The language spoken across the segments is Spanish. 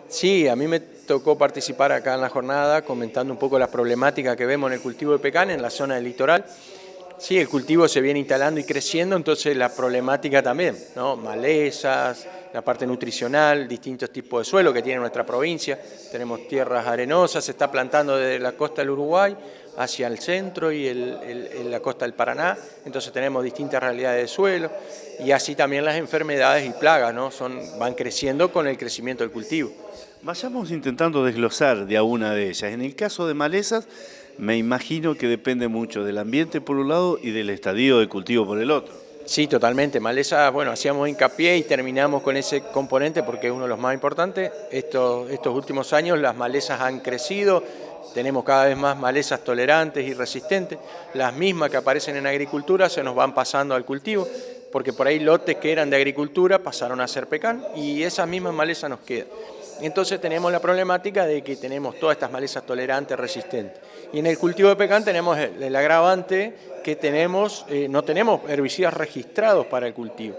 Sí, a mí me tocó participar acá en la jornada comentando un poco la problemática que vemos en el cultivo de pecan en la zona del litoral. Sí, el cultivo se viene instalando y creciendo, entonces la problemática también, ¿no? Malezas, la parte nutricional, distintos tipos de suelo que tiene nuestra provincia. Tenemos tierras arenosas, se está plantando desde la costa del Uruguay hacia el centro y la costa del Paraná, entonces tenemos distintas realidades de suelo y así también las enfermedades y plagas, ¿no? Van creciendo con el crecimiento del cultivo. Vayamos intentando desglosar de a una de ellas. En el caso de malezas, me imagino que depende mucho del ambiente por un lado y del estadio de cultivo por el otro. Sí, totalmente. Maleza, bueno, hacíamos hincapié y terminamos con ese componente porque es uno de los más importantes. Estos últimos años las malezas han crecido, tenemos cada vez más malezas tolerantes y resistentes. Las mismas que aparecen en agricultura se nos van pasando al cultivo, porque por ahí lotes que eran de agricultura pasaron a ser pecan y esas mismas malezas nos quedan. Entonces tenemos la problemática de que tenemos todas estas malezas tolerantes, resistentes. Y en el cultivo de pecan tenemos el agravante que no tenemos herbicidas registrados para el cultivo.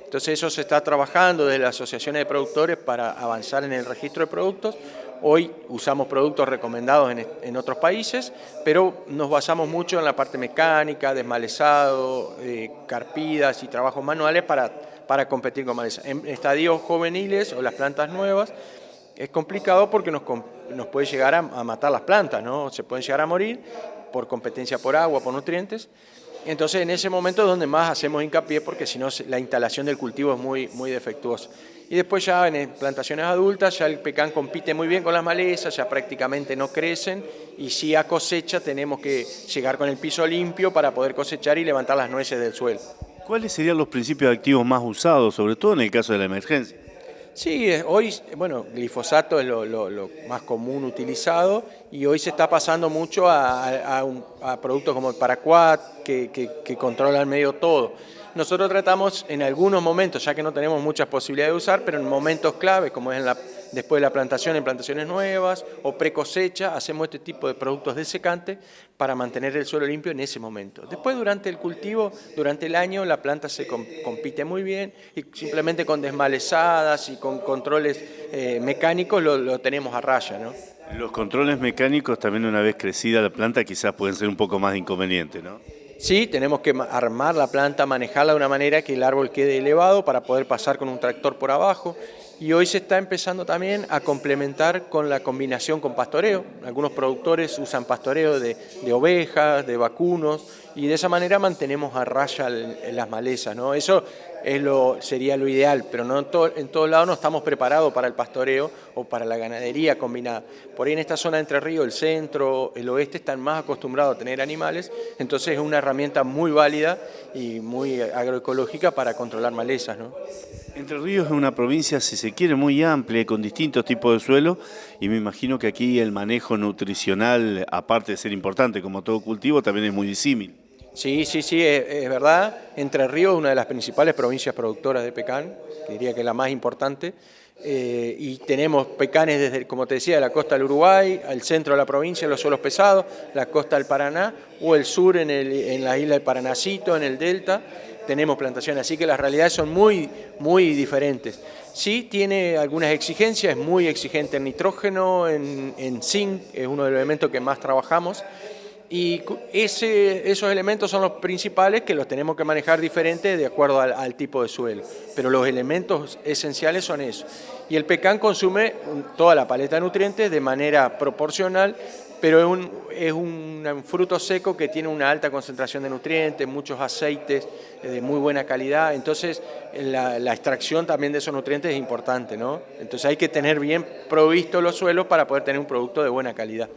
Entonces eso se está trabajando desde las asociaciones de productores para avanzar en el registro de productos. Hoy usamos productos recomendados en otros países, pero nos basamos mucho en la parte mecánica, desmalezado, carpidas y trabajos manuales para competir con maleza. En estadios juveniles o las plantas nuevas es complicado porque nos puede llegar a matar las plantas, ¿no? Se pueden llegar a morir por competencia por agua, por nutrientes. Entonces en ese momento es donde más hacemos hincapié porque si no la instalación del cultivo es muy defectuosa. Y después ya en plantaciones adultas ya el pecan compite muy bien con las malezas, ya prácticamente no crecen y si a cosecha tenemos que llegar con el piso limpio para poder cosechar y levantar las nueces del suelo. ¿Cuáles serían los principios activos más usados, sobre todo en el caso de la emergencia? Sí, hoy, bueno, glifosato es lo más común utilizado y hoy se está pasando mucho a productos como el Paraquat que controlan medio todo. Nosotros tratamos en algunos momentos, ya que no tenemos muchas posibilidades de usar, pero en momentos claves, como es después de la plantación en plantaciones nuevas o pre-cosecha, hacemos este tipo de productos desecantes para mantener el suelo limpio en ese momento. Después, durante el cultivo, durante el año, la planta se compite muy bien y simplemente con desmalezadas y con controles mecánicos lo tenemos a raya, ¿no? Los controles mecánicos también una vez crecida la planta quizás pueden ser un poco más de inconveniente, ¿no? Sí, tenemos que armar la planta, manejarla de una manera que el árbol quede elevado para poder pasar con un tractor por abajo. Y hoy se está empezando también a complementar con la combinación con pastoreo. Algunos productores usan pastoreo de ovejas, de vacunos, y de esa manera mantenemos a raya las malezas, ¿no? Eso sería lo ideal, pero no en todos lados no estamos preparados para el pastoreo o para la ganadería combinada. Por ahí en esta zona de Entre Ríos, el centro, el oeste, están más acostumbrados a tener animales, entonces es una herramienta muy válida y muy agroecológica para controlar malezas, ¿no? Entre Ríos es una provincia, si se quiere, muy amplia, con distintos tipos de suelo, y me imagino que aquí el manejo nutricional, aparte de ser importante como todo cultivo, también es muy disímil. Sí, es verdad. Entre Ríos es una de las principales provincias productoras de pecan, que diría que es la más importante, y tenemos pecanes desde, como te decía, la costa del Uruguay, al centro de la provincia, los suelos pesados, la costa del Paraná, o el sur en la isla de Paranacito, en el delta, tenemos plantaciones, así que las realidades son muy diferentes. Sí tiene algunas exigencias, es muy exigente en nitrógeno, en zinc, es uno de los elementos que más trabajamos, y esos elementos son los principales que los tenemos que manejar diferente de acuerdo al tipo de suelo. Pero los elementos esenciales son esos. Y el pecan consume toda la paleta de nutrientes de manera proporcional, pero es un fruto seco que tiene una alta concentración de nutrientes, muchos aceites de muy buena calidad. Entonces la extracción también de esos nutrientes es importante, ¿no? Entonces hay que tener bien provistos los suelos para poder tener un producto de buena calidad.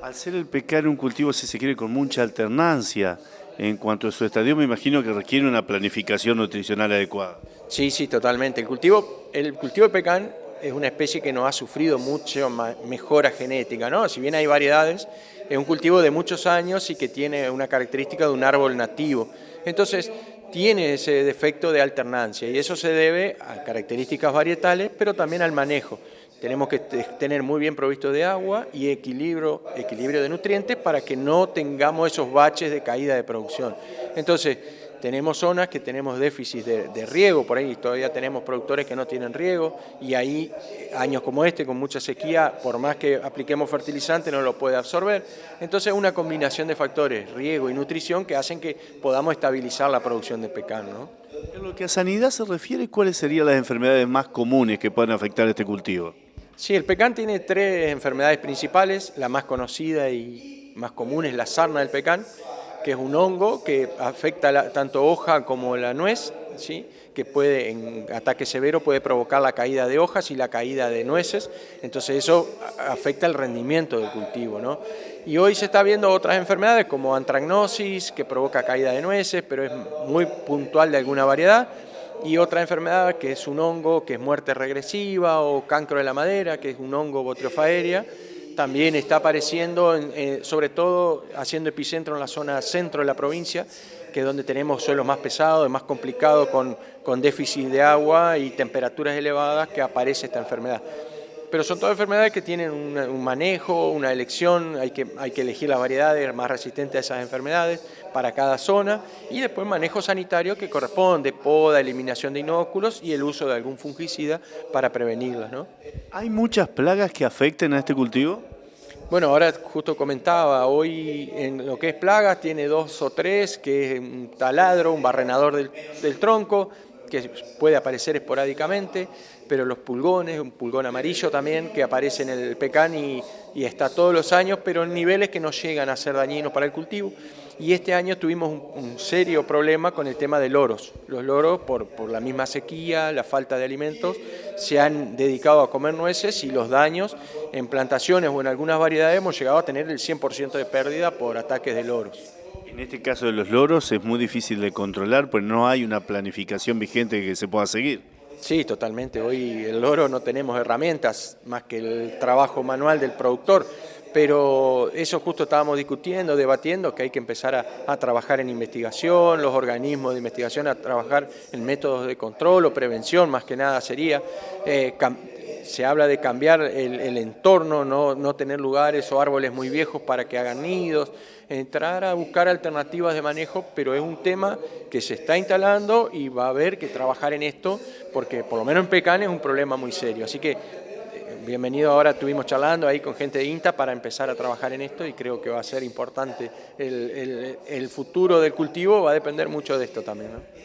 Al ser el pecan un cultivo, si se quiere, con mucha alternancia, en cuanto a su estadio, me imagino que requiere una planificación nutricional adecuada. Sí, totalmente. El cultivo de pecan es una especie que no ha sufrido mucho mejora genética, ¿no? Si bien hay variedades, es un cultivo de muchos años y que tiene una característica de un árbol nativo. Entonces, tiene ese defecto de alternancia y eso se debe a características varietales, pero también al manejo. Tenemos que tener muy bien provisto de agua y equilibrio de nutrientes para que no tengamos esos baches de caída de producción. Entonces, tenemos zonas que tenemos déficit de riego, por ahí todavía tenemos productores que no tienen riego y ahí años como este, con mucha sequía, por más que apliquemos fertilizante no lo puede absorber. Entonces una combinación de factores, riego y nutrición, que hacen que podamos estabilizar la producción de pecan, ¿no? En lo que a sanidad se refiere, ¿cuáles serían las enfermedades más comunes que pueden afectar este cultivo? Sí, el pecan tiene 3 enfermedades principales. La más conocida y más común es la sarna del pecan, que es un hongo que afecta tanto hoja como la nuez, ¿sí? Que puede, en ataque severo, puede provocar la caída de hojas y la caída de nueces. Entonces eso afecta el rendimiento del cultivo, ¿no? Y hoy se está viendo otras enfermedades como antracnosis, que provoca caída de nueces, pero es muy puntual de alguna variedad. Y otra enfermedad que es un hongo, que es muerte regresiva, o cancro de la madera, que es un hongo Botryopha aerea, también está apareciendo, sobre todo haciendo epicentro en la zona centro de la provincia, que es donde tenemos suelos más pesados, más complicados, con déficit de agua y temperaturas elevadas, que aparece esta enfermedad. Pero son todas enfermedades que tienen un manejo, una elección, hay que elegir las variedades más resistentes a esas enfermedades para cada zona, y después manejo sanitario que corresponde, poda, eliminación de inóculos y el uso de algún fungicida para prevenirlas, ¿no? ¿Hay muchas plagas que afecten a este cultivo? Bueno, ahora justo comentaba, hoy en lo que es plagas tiene 2 o 3, que es un taladro, un barrenador del tronco, que puede aparecer esporádicamente, pero los pulgones, un pulgón amarillo también, que aparece en el pecan y está todos los años, pero en niveles que no llegan a ser dañinos para el cultivo. Y este año tuvimos un serio problema con el tema de loros. Los loros, por la misma sequía, la falta de alimentos, se han dedicado a comer nueces, y los daños en plantaciones o en algunas variedades hemos llegado a tener el 100% de pérdida por ataques de loros. En este caso de los loros es muy difícil de controlar, pues no hay una planificación vigente que se pueda seguir. Sí, totalmente. Hoy el loro no tenemos herramientas más que el trabajo manual del productor, pero eso justo estábamos discutiendo, debatiendo, que hay que empezar a trabajar en investigación, los organismos de investigación a trabajar en métodos de control o prevención, más que nada sería. Se habla de cambiar el entorno, no tener lugares o árboles muy viejos para que hagan nidos, entrar a buscar alternativas de manejo, pero es un tema que se está instalando y va a haber que trabajar en esto, porque por lo menos en pecan es un problema muy serio. Así que bienvenido, ahora estuvimos charlando ahí con gente de INTA para empezar a trabajar en esto, y creo que va a ser importante. El futuro del cultivo va a depender mucho de esto también, ¿no?